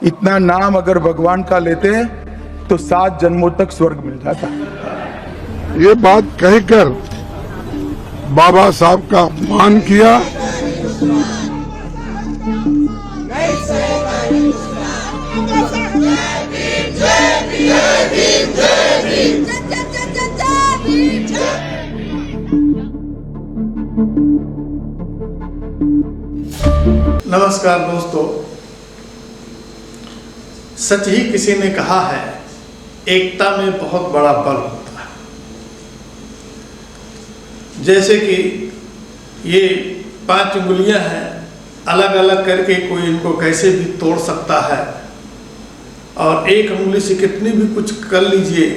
इतना नाम अगर भगवान का लेते तो 7 जन्मों तक स्वर्ग मिल जाता। ये बात कहकर बाबा साहब का अपमान किया। नमस्कार दोस्तों, सच ही किसी ने कहा है, एकता में बहुत बड़ा बल होता है। जैसे कि ये 5 उंगलियां हैं, अलग अलग करके कोई इनको कैसे भी तोड़ सकता है, और एक उंगली से कितनी भी कुछ कर लीजिए,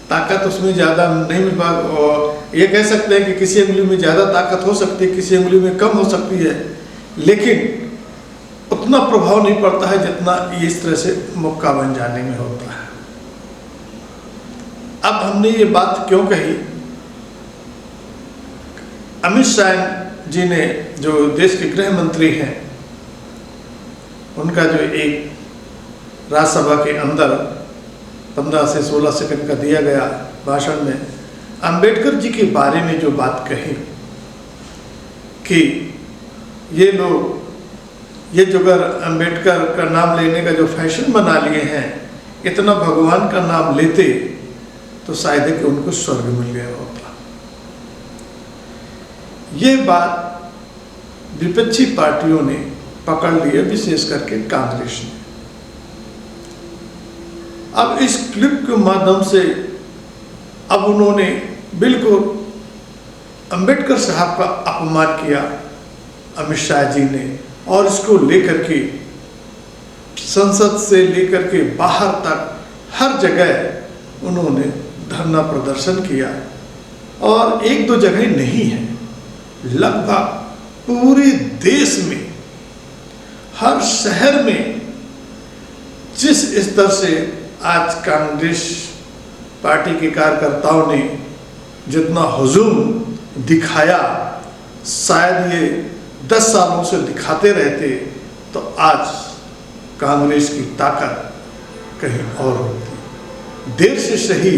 ताकत उसमें ज़्यादा नहीं मिल पाएगी। और ये कह सकते हैं कि किसी उंगली में ज़्यादा ताकत हो सकती है, किसी उंगली में कम हो सकती है, लेकिन उतना प्रभाव नहीं पड़ता है जितना इस तरह से मुक्का बन जाने में होता है। अब हमने ये बात क्यों कही? अमित शाह जी ने, जो देश के गृह मंत्री हैं, उनका जो एक राज्यसभा के अंदर 15 से 16 सेकंड का दिया गया भाषण में अंबेडकर जी के बारे में जो बात कही कि ये लोग, ये जो अगर अंबेडकर का नाम लेने का जो फैशन बना लिए हैं, इतना भगवान का नाम लेते तो शायद है कि उनको स्वर्ग मिल गया होता। ये बात विपक्षी पार्टियों ने पकड़ ली है, विशेष करके कांग्रेस ने। अब इस क्लिप के माध्यम से अब उन्होंने बिल्कुल अंबेडकर साहब का अपमान किया अमित शाह जी ने, और इसको लेकर के संसद से लेकर के बाहर तक हर जगह उन्होंने धरना प्रदर्शन किया। और 1-2 जगह नहीं है, लगभग पूरे देश में, हर शहर में जिस स्तर से आज कांग्रेस पार्टी के कार्यकर्ताओं ने जितना हुजूम दिखाया, शायद ये 10 सालों से दिखाते रहते तो आज कांग्रेस की ताकत कहीं और होती। देर से सही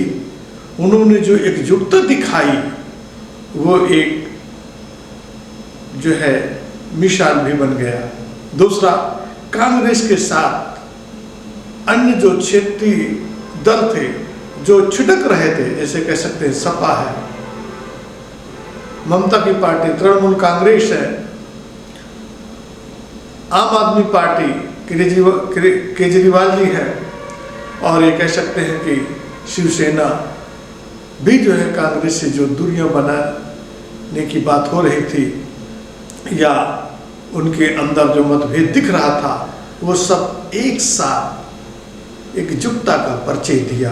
उन्होंने जो एकजुटता दिखाई, वो एक जो है मिसाल भी बन गया। दूसरा, कांग्रेस के साथ अन्य जो क्षेत्रीय दल थे जो छिटक रहे थे, जैसे कह सकते हैं सपा है, ममता की पार्टी, तृणमूल कांग्रेस है, आम आदमी पार्टी केजरीवाल जी है, और ये कह सकते हैं कि शिवसेना भी जो है कांग्रेस से जो दूरियां बनाने की बात हो रही थी, या उनके अंदर जो मतभेद दिख रहा था, वो सब एक साथ एकजुटता का परिचय दिया।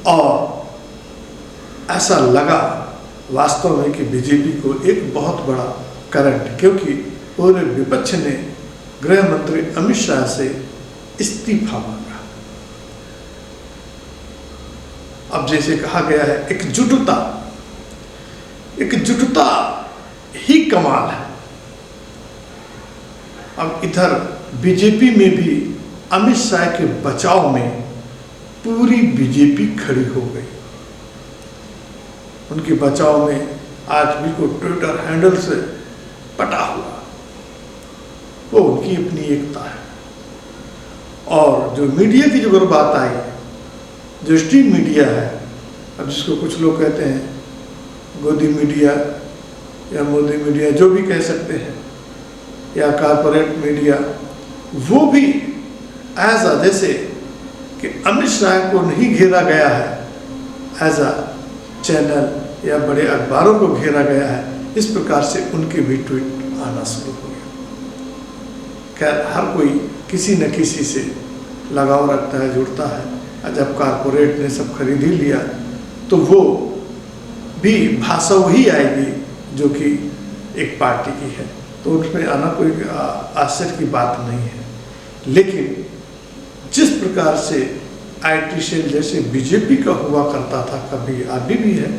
और ऐसा लगा वास्तव में कि बीजेपी को एक बहुत बड़ा करंट, क्योंकि पूरे विपक्ष ने गृह मंत्री अमित शाह से इस्तीफा मांगा। अब जैसे कहा गया है, एकजुटता ही कमाल है। अब इधर बीजेपी में भी अमित शाह के बचाव में पूरी बीजेपी खड़ी हो गई। उनके बचाव में आज भी को ट्विटर हैंडल से पटा हुआ, वो उनकी अपनी एकता है। और जो मीडिया की जो अगर बात आई, जो स्ट्रीम मीडिया है, अब जिसको कुछ लोग कहते हैं गोदी मीडिया या मोदी मीडिया, जो भी कह सकते हैं, या कारपोरेट मीडिया, वो भी एज अ, जैसे कि अमित शाह को नहीं घेरा गया है एज अ चैनल या बड़े अखबारों को घेरा गया है, इस प्रकार से उनके भी ट्वीट आना शुरू हो गया। खैर, हर कोई किसी न किसी से लगाव रखता है, जुड़ता है। जब कारपोरेट ने सब खरीद ही लिया तो वो भी भाषा वही आएगी जो कि एक पार्टी की है, तो उसमें आना कोई आश्चर्य की बात नहीं है। लेकिन जिस प्रकार से आईटी सेल जैसे बीजेपी का हुआ करता था, कभी अभी भी है,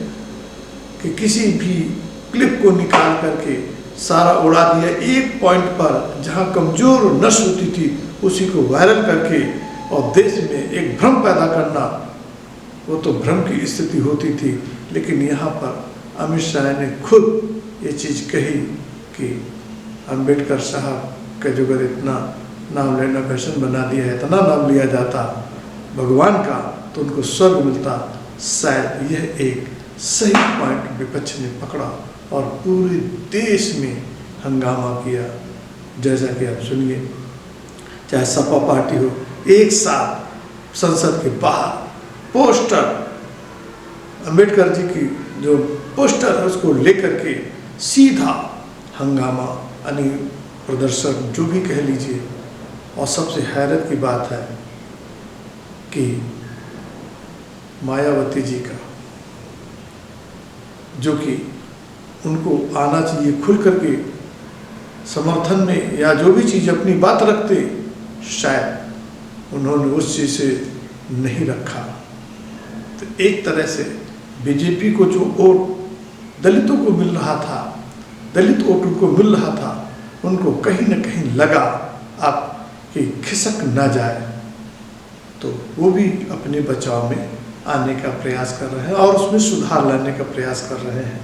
कि किसी भी क्लिप को निकाल करके सारा उड़ा दिया, एक पॉइंट पर जहां कमजोर नस होती थी उसी को वायरल करके और देश में एक भ्रम पैदा करना, वो तो भ्रम की स्थिति होती थी। लेकिन यहाँ पर अमित शाह ने खुद ये चीज़ कही कि अंबेडकर साहब का जो अगर इतना नाम लेना फैशन बना दिया है, इतना नाम लिया जाता भगवान का तो उनको स्वर्ग मिलता। शायद यह एक सही पॉइंट विपक्ष ने पकड़ा और पूरे देश में हंगामा किया। जैसा कि आप सुनिए, चाहे सपा पार्टी हो, एक साथ संसद के बाहर पोस्टर, अंबेडकर जी की जो पोस्टर है उसको लेकर के सीधा हंगामा यानी प्रदर्शन जो भी कह लीजिए। और सबसे हैरत की बात है कि मायावती जी का, जो कि उनको आना चाहिए खुल करके समर्थन में या जो भी चीज़ अपनी बात रखते, शायद उन्होंने उस चीज़ से नहीं रखा। तो एक तरह से बीजेपी को जो वोट दलितों को मिल रहा था, दलित वोट उनको मिल रहा था, उनको कहीं न कहीं लगा आप कि खिसक ना जाए, तो वो भी अपने बचाव में आने का प्रयास कर रहे हैं और उसमें सुधार लाने का प्रयास कर रहे हैं।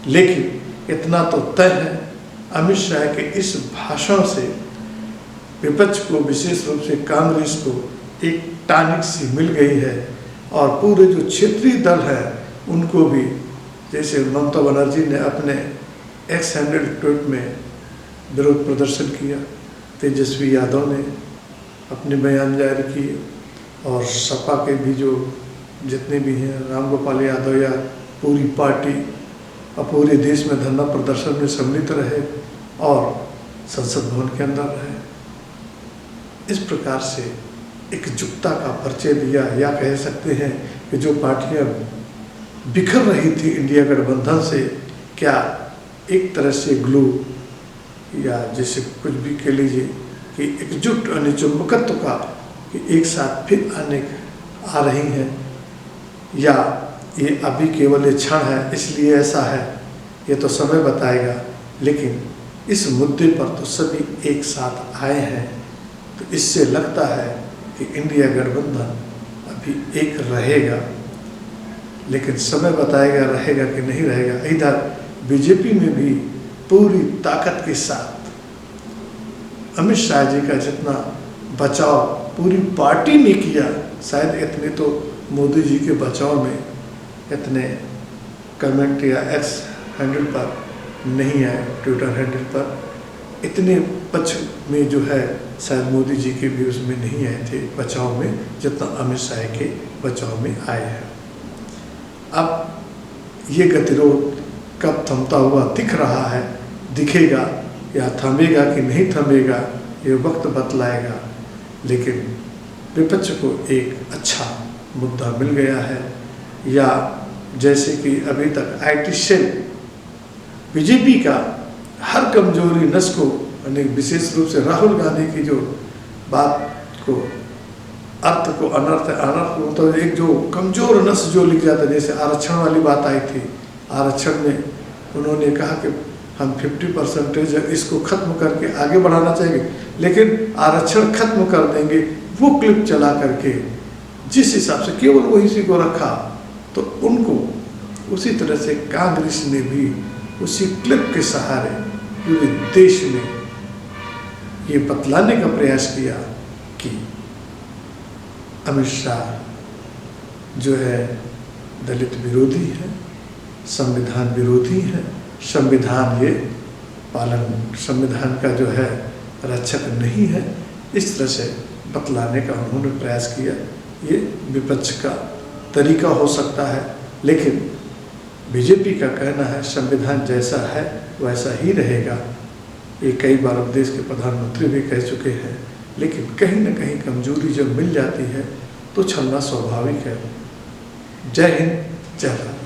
लेकिन इतना तो तय है, अमित शाह के इस भाषण से विपक्ष को, विशेष रूप से कांग्रेस को एक टानिक सी मिल गई है। और पूरे जो क्षेत्रीय दल है उनको भी, जैसे ममता बनर्जी ने अपने एक्स हैंडल ट्वीट में विरोध प्रदर्शन किया, तेजस्वी यादव ने अपने बयान जारी किए, और सपा के भी जो जितने भी हैं, रामगोपाल यादव या पूरी पार्टी और पूरे देश में धरना प्रदर्शन में सम्मिलित रहे और संसद भवन के अंदर रहे। इस प्रकार से एकजुटता का परिचय दिया, या कह सकते हैं कि जो पार्टियां बिखर रही थी इंडिया गठबंधन से, क्या एक तरह से ग्लू या जैसे कुछ भी कह लीजिए कि एकजुट यानी चुंबकत्व का कि एक साथ फिर आ रही हैं, या ये अभी केवल ये क्षण है इसलिए ऐसा है, ये तो समय बताएगा। लेकिन इस मुद्दे पर तो सभी एक साथ आए हैं, तो इससे लगता है कि इंडिया गठबंधन अभी एक रहेगा। लेकिन समय बताएगा रहेगा कि नहीं रहेगा। इधर बीजेपी में भी पूरी ताकत के साथ अमित शाह जी का जितना बचाव पूरी पार्टी ने किया, शायद इतने तो मोदी जी के बचाव में इतने कमेंट या एक्स हैंडल पर नहीं आए, ट्विटर हैंडल पर इतने पक्ष में जो है शायद मोदी जी के भी उसमें नहीं आए थे बचाव में, जितना अमित शाह के बचाव में आए हैं। अब ये गतिरोध कब थमता हुआ दिख रहा है, दिखेगा या थमेगा कि नहीं थमेगा, ये वक्त बतलाएगा। लेकिन विपक्ष को एक अच्छा मुद्दा मिल गया है, या जैसे कि अभी तक आईटी सेल बीजेपी का हर कमजोरी नस को, यानी विशेष रूप से राहुल गांधी की जो बात को, अर्थ को अनर्थ को, तो एक जो कमजोर नस जो लिख जाता है, जैसे आरक्षण वाली बात आई थी, आरक्षण में उन्होंने कहा कि हम 50% इसको खत्म करके आगे बढ़ाना चाहिए, लेकिन आरक्षण खत्म कर देंगे, वो क्लिप चला करके जिस हिसाब से केवल वो इसी को रखा, तो उनको उसी तरह से कांग्रेस ने भी उसी क्लिप के सहारे पूरे देश में ये बतलाने का प्रयास किया कि अमित शाह जो है दलित विरोधी है, संविधान विरोधी है, संविधान ये संविधान का जो है रक्षक नहीं है। इस तरह से बतलाने का उन्होंने प्रयास किया। ये विपक्ष का तरीका हो सकता है, लेकिन बीजेपी का कहना है संविधान जैसा है वैसा ही रहेगा। ये कई बार देश के प्रधानमंत्री भी कह चुके हैं, लेकिन कहीं न कहीं कमजोरी जब मिल जाती है तो छलना स्वाभाविक है। जय हिंद, जय भारत।